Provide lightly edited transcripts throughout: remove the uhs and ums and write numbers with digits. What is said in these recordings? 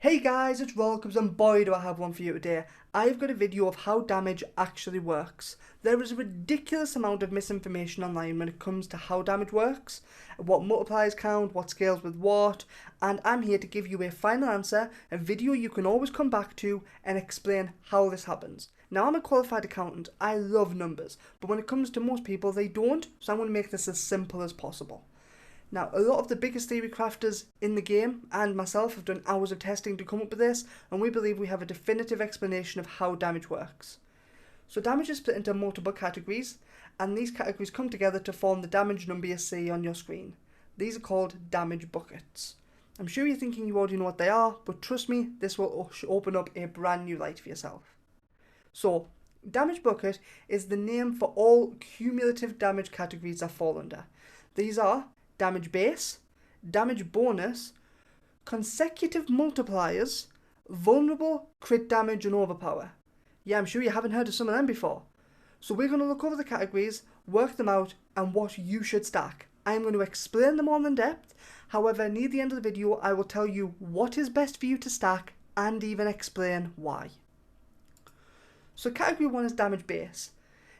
Hey guys, it's Rollups and boy do I have one for you today. I've got a video of how damage actually works. There is a ridiculous amount of misinformation online when it comes to how damage works, what multipliers count, what scales with what, and I'm here to give you a final answer, a video you can always come back to and explain how this happens. Now I'm a qualified accountant, I love numbers, but when it comes to most people they don't, so I'm going to make this as simple as possible. Now, a lot of the biggest theory crafters in the game and myself have done hours of testing to come up with this, and we believe we have a definitive explanation of how damage works. So damage is split into multiple categories, and these categories come together to form the damage number you see on your screen. These are called damage buckets. I'm sure you're thinking you already know what they are, but trust me, this will open up a brand new light for yourself. So, damage bucket is the name for all cumulative damage categories that fall under. These are damage base, damage bonus, consecutive multipliers, vulnerable, crit damage and overpower. Yeah, I'm sure you haven't heard of some of them before. So we're going to look over the categories, work them out and what you should stack. I'm going to explain them all in depth, however near the end of the video I will tell you what is best for you to stack and even explain why. So category 1 is damage base.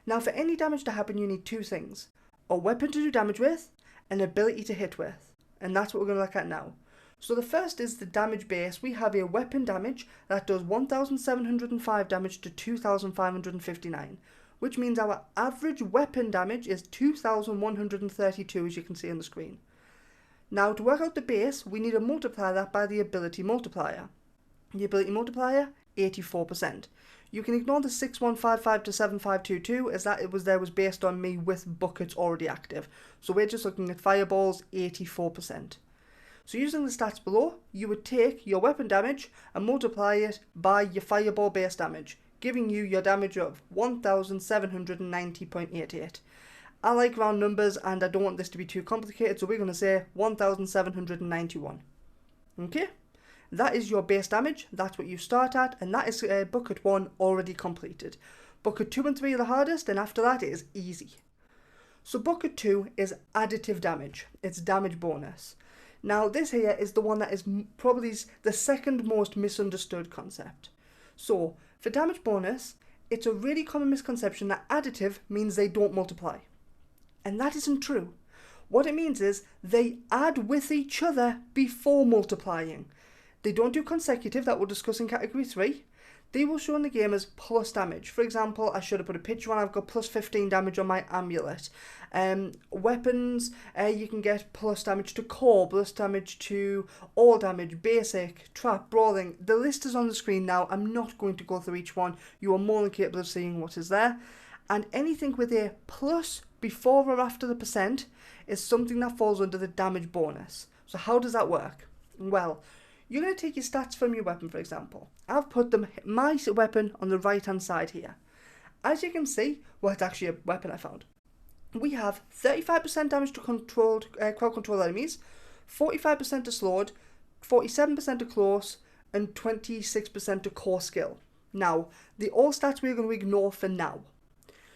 Now for any damage to happen you need two things, a weapon to do damage with, an ability to hit with, and that's what we're going to look at now. So the first is the damage base. We have a weapon damage that does 1705 damage to 2559, which means our average weapon damage is 2132 as you can see on the screen. Now to work out the base we need to multiply that by the ability multiplier. The ability multiplier, 84%. You can ignore the 6155 to 7522 as that was based on me with buckets already active. So we're just looking at fireballs, 84%. So using the stats below, you would take your weapon damage and multiply it by your fireball base damage, giving you your damage of 1790.88. I like round numbers and I don't want this to be too complicated, so we're going to say 1791. Okay? That is your base damage, that's what you start at, and that is bucket 1 already completed. Bucket 2 and 3 are the hardest, and after that it is easy. So bucket 2 is additive damage, it's damage bonus. Now this here is the one that is probably the second most misunderstood concept. So for damage bonus, it's a really common misconception that additive means they don't multiply. And that isn't true. What it means is they add with each other before multiplying. They don't do consecutive, that we'll discuss in category 3. They will show in the game as plus damage. For example, I should have put a picture on, I've got plus 15 damage on my amulet. Weapons, you can get plus damage to core, plus damage to all damage, basic, trap, brawling. The list is on the screen now, I'm not going to go through each one. You are more than capable of seeing what is there. And anything with a plus before or after the percent is something that falls under the damage bonus. So how does that work? Well, you're going to take your stats from your weapon, for example. I've put my weapon on the right hand side here. As you can see, well, it's actually a weapon I found. We have 35% damage to crowd control enemies, 45% to slowed, 47% to close, and 26% to core skill. Now, the all stats we're going to ignore for now.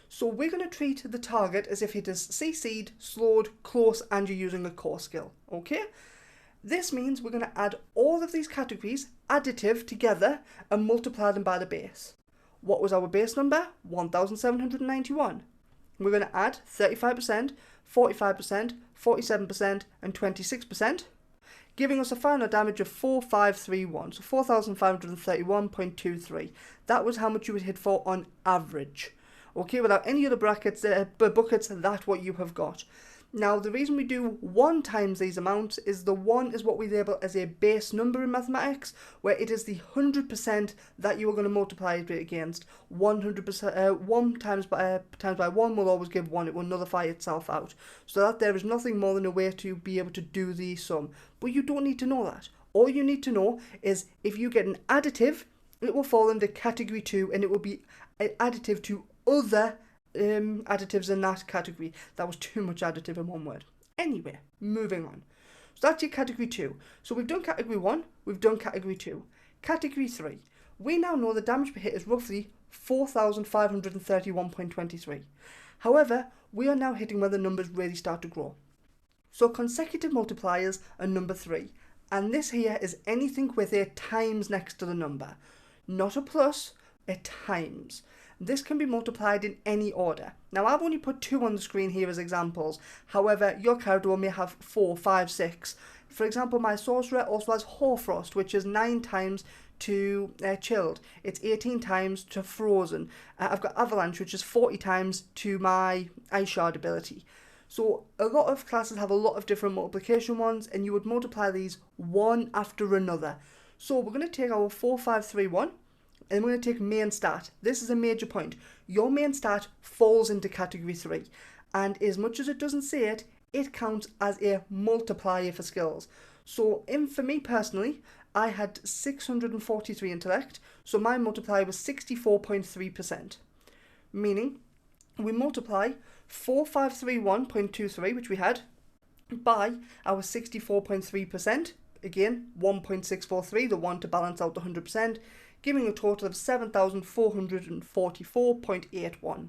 So we're going to treat the target as if it is CC'd, slowed, close, and you're using a core skill, okay? This means we're going to add all of these categories, additive, together and multiply them by the base. What was our base number? 1791. We're going to add 35%, 45%, 47% and 26%, giving us a final damage of 4531, so 4531.23. That was how much you would hit for on average. Okay, without any other buckets, that's what you have got. Now, the reason we do 1 times these amounts is the 1 is what we label as a base number in mathematics, where it is the 100% that you are going to multiply it against. 100%, 1 times by 1 will always give 1, it will nullify itself out. So that there is nothing more than a way to be able to do the sum. But you don't need to know that. All you need to know is if you get an additive, it will fall under category 2 and it will be additive to other additives in that category. That was too much additive in one word. Anyway, moving on. So that's your category 2. So we've done category 1, we've done category 2. Category 3. We now know the damage per hit is roughly 4531.23. However, we are now hitting where the numbers really start to grow. So consecutive multipliers are number 3. And this here is anything with a times next to the number. Not a plus, a times. This can be multiplied in any order. Now I've only put 2 on the screen here as examples. However, your character may have 4, 5, 6. For example, my sorcerer also has Hoarfrost, which is 9 times to chilled. It's 18 times to frozen. I've got Avalanche, which is 40 times to my Ice Shard ability. So a lot of classes have a lot of different multiplication ones, and you would multiply these one after another. So we're going to take our 4, 5, 3, 1, and we're going to take main stat. This is a major point. Your main stat falls into category 3, and as much as it doesn't say it, it counts as a multiplier for skills. So for me personally, I had 643 intellect, so my multiplier was 64.3%. Meaning, we multiply 4531.23, which we had, by our 64.3%, again 1.643, the 1 to balance out the 100%, giving a total of 7,444.81.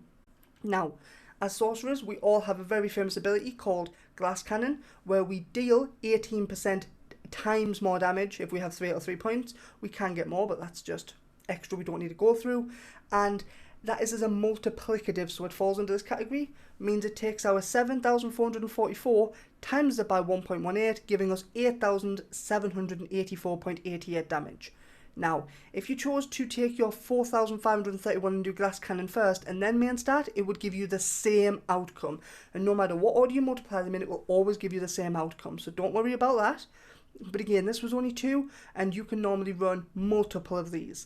Now, as sorcerers, we all have a very famous ability called Glass Cannon, where we deal 18% times more damage. If we have 3 out of 3 points, we can get more, but that's just extra we don't need to go through. And that is as a multiplicative, so it falls into this category, means it takes our 7,444 times it by 1.18, giving us 8,784.88 damage. Now, if you chose to take your 4,531 and do Glass Cannon first and then main stat, it would give you the same outcome. And no matter what order you multiply them in, it will always give you the same outcome. So don't worry about that. But again, this was only 2, and you can normally run multiple of these.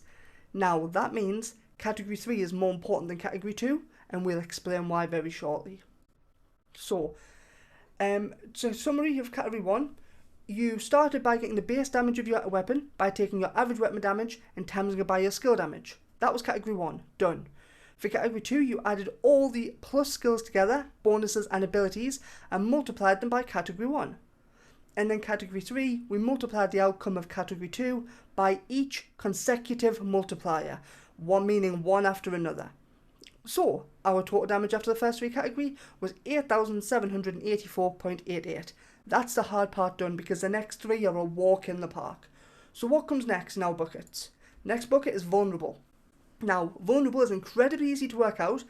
Now, that means Category 3 is more important than Category 2, and we'll explain why very shortly. So summary of Category 1. You started by getting the base damage of your weapon by taking your average weapon damage and timesing it by your skill damage. That was Category 1, done. For Category 2, you added all the plus skills together, bonuses and abilities, and multiplied them by Category 1. And then Category 3, we multiplied the outcome of Category 2 by each consecutive multiplier, one meaning one after another. So, our total damage after the first 3 category was 8,784.88. That's the hard part done, because the next 3 are a walk in the park. So what comes next in our buckets? Next bucket is vulnerable. Now, vulnerable is incredibly easy to work out,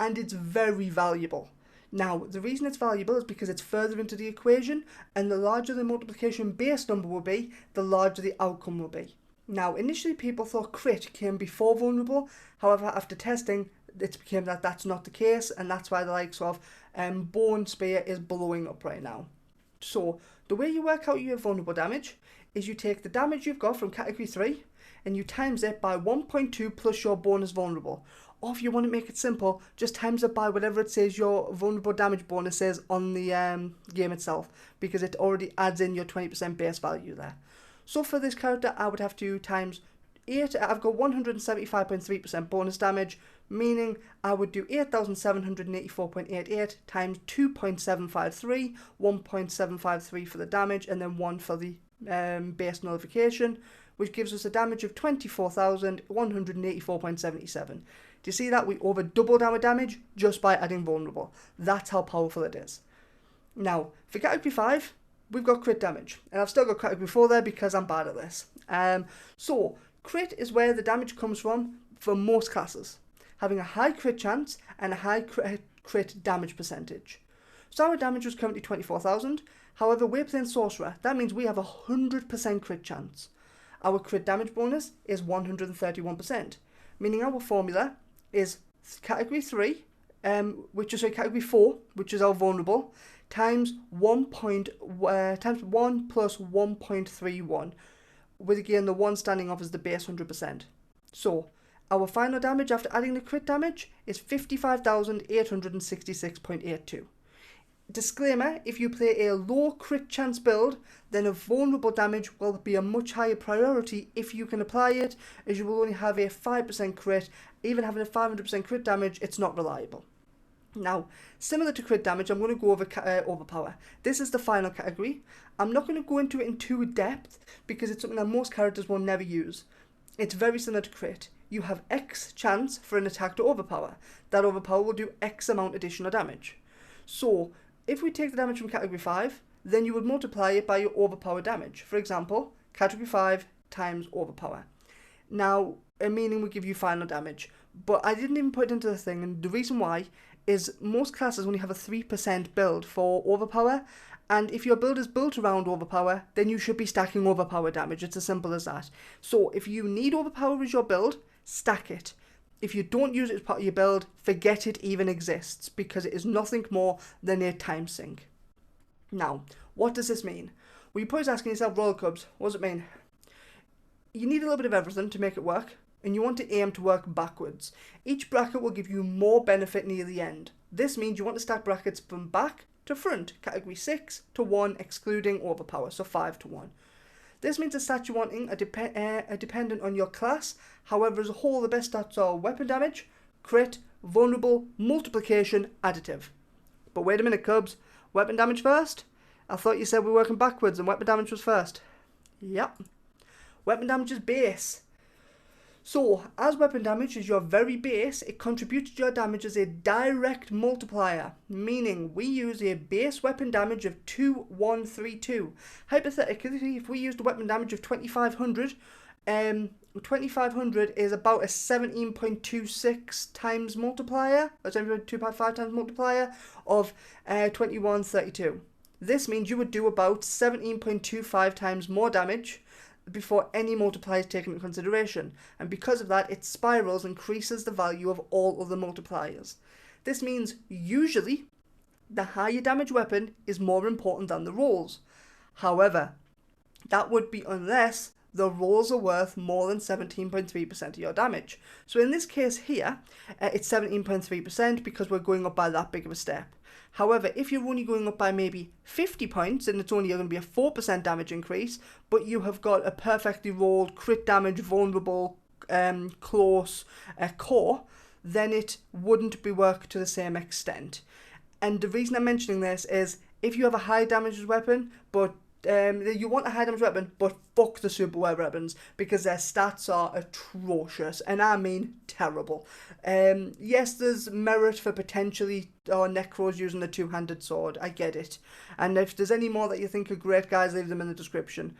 and it's very valuable. Now, the reason it's valuable is because it's further into the equation, and the larger the multiplication base number will be, the larger the outcome will be. Now, initially people thought crit came before vulnerable, however, after testing, it became that that's not the case, and that's why the likes of Bone Spear is blowing up right now. So, the way you work out your vulnerable damage is you take the damage you've got from Category 3, and you times it by 1.2 plus your bonus vulnerable. Or if you want to make it simple, just times it by whatever it says your vulnerable damage bonus is on the game itself, because it already adds in your 20% base value there. So for this character, I would have to times 8, I've got 175.3% bonus damage, meaning I would do 8,784.88 times 2.753, 1.753 for the damage, and then 1 for the base nullification, which gives us a damage of 24,184.77. Do you see that? We over doubled our damage just by adding vulnerable. That's how powerful it is. Now, for Category 5, we've got crit damage, and I've still got Category 4 there because I'm bad at this. So, crit is where the damage comes from for most classes, having a high crit chance and a high crit damage percentage. So our damage was currently 24,000, however we're playing Sorcerer, that means we have a 100% crit chance. Our crit damage bonus is 131%, meaning our formula is Category 3, Category 4, which is our vulnerable, times 1 plus 1.31, with again the 1 standing off as the base 100%. So, our final damage after adding the crit damage is 55,866.82. Disclaimer, if you play a low crit chance build, then a vulnerable damage will be a much higher priority if you can apply it, as you will only have a 5% crit. Even having a 500% crit damage, it's not reliable. Now, similar to crit damage, I'm going to go over Overpower. This is the final category. I'm not going to go into it in too depth because it's something that most characters will never use. It's very similar to crit. You have X chance for an attack to overpower. That overpower will do X amount additional damage. So, if we take the damage from Category 5 then you would multiply it by your overpower damage. For example, category 5 times overpower. Now, a meaning would give you final damage, but I didn't even put it into the thing, and the reason why is most classes only have a 3% build for overpower, and if your build is built around overpower, then you should be stacking overpower damage. It's as simple as that. So if you need overpower as your build, stack it. If you don't use it as part of your build, forget it even exists, because it is nothing more than a time sink. Now, what does this mean? Well, you're probably asking yourself, Royal Cubs, what does it mean? You need a little bit of everything to make it work, and you want to aim to work backwards. Each bracket will give you more benefit near the end. This means you want to stack brackets from back to front, category 6 to 1, excluding overpower, so 5 to 1. This means the stats you're wanting are dependent on your class. However, as a whole, the best stats are weapon damage, crit, vulnerable, multiplication, additive. But wait a minute, Cubs. Weapon damage first? I thought you said we were working backwards and weapon damage was first. Yep. Weapon damage is base. So, as weapon damage is your very base, it contributes to your damage as a direct multiplier, meaning we use a base weapon damage of 2132. Hypothetically, if we used a weapon damage of 2500, 2500 is about a 17.26 times multiplier, or 17.25 times multiplier of 2132. This means you would do about 17.25 times more damage before any multiplier is taken into consideration, and because of that it spirals, increases the value of all other multipliers. This means usually the higher damage weapon is more important than the rolls. However, that would be unless the rolls are worth more than 17.3% of your damage. So in this case here, it's 17.3% because we're going up by that big of a step. However, if you're only going up by maybe 50 points, and it's only going to be a 4% damage increase, but you have got a perfectly rolled crit damage, vulnerable, close core, then it wouldn't be worked to the same extent. And the reason I'm mentioning this is if you have a high damage weapon, but you want a high damage weapon, but fuck the superware weapons, because their stats are atrocious, and I mean terrible. Yes, there's merit for potentially Necros using the two-handed sword, I get it. And if there's any more that you think are great, guys, leave them in the description.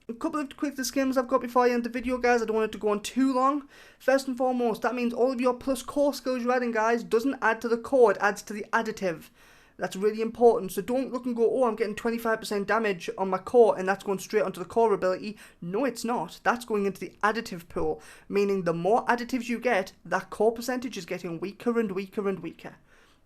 A couple of quick disclaimers I've got before I end the video, guys. I don't want it to go on too long. First and foremost, that means all of your plus core skills you're adding, guys, doesn't add to the core, it adds to the additive. That's really important. So don't look and go, oh, I'm getting 25% damage on my core and that's going straight onto the core ability. No, it's not. That's going into the additive pool, meaning the more additives you get, that core percentage is getting weaker and weaker and weaker.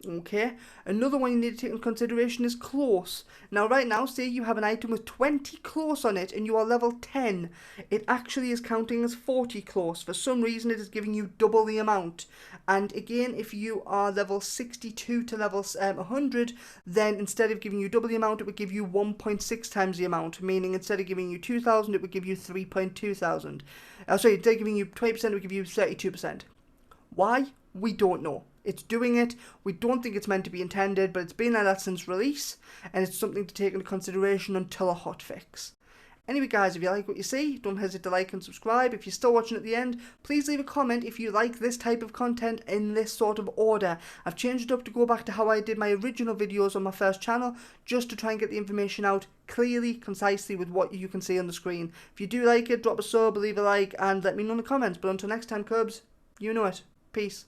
Okay, another one you need to take into consideration is close. Now right now, say you have an item with 20 close on it and you are level 10. It actually is counting as 40 close. For some reason it is giving you double the amount. And again, if you are level 62 to level 100, then instead of giving you double the amount, it would give you 1.6 times the amount. Meaning instead of giving you 2,000, it would give you 3.2 thousand. Sorry, instead of giving you 20%, it would give you 32%. Why? We don't know. It's doing it. We don't think it's meant to be intended, but it's been like that since release, and it's something to take into consideration until a hotfix. Anyway, guys, if you like what you see, don't hesitate to like and subscribe. If you're still watching at the end, please leave a comment if you like this type of content in this sort of order. I've changed it up to go back to how I did my original videos on my first channel, just to try and get the information out clearly, concisely, with what you can see on the screen. If you do like it, drop a sub, leave a like, and let me know in the comments. But until next time, Cubs, you know it. Peace.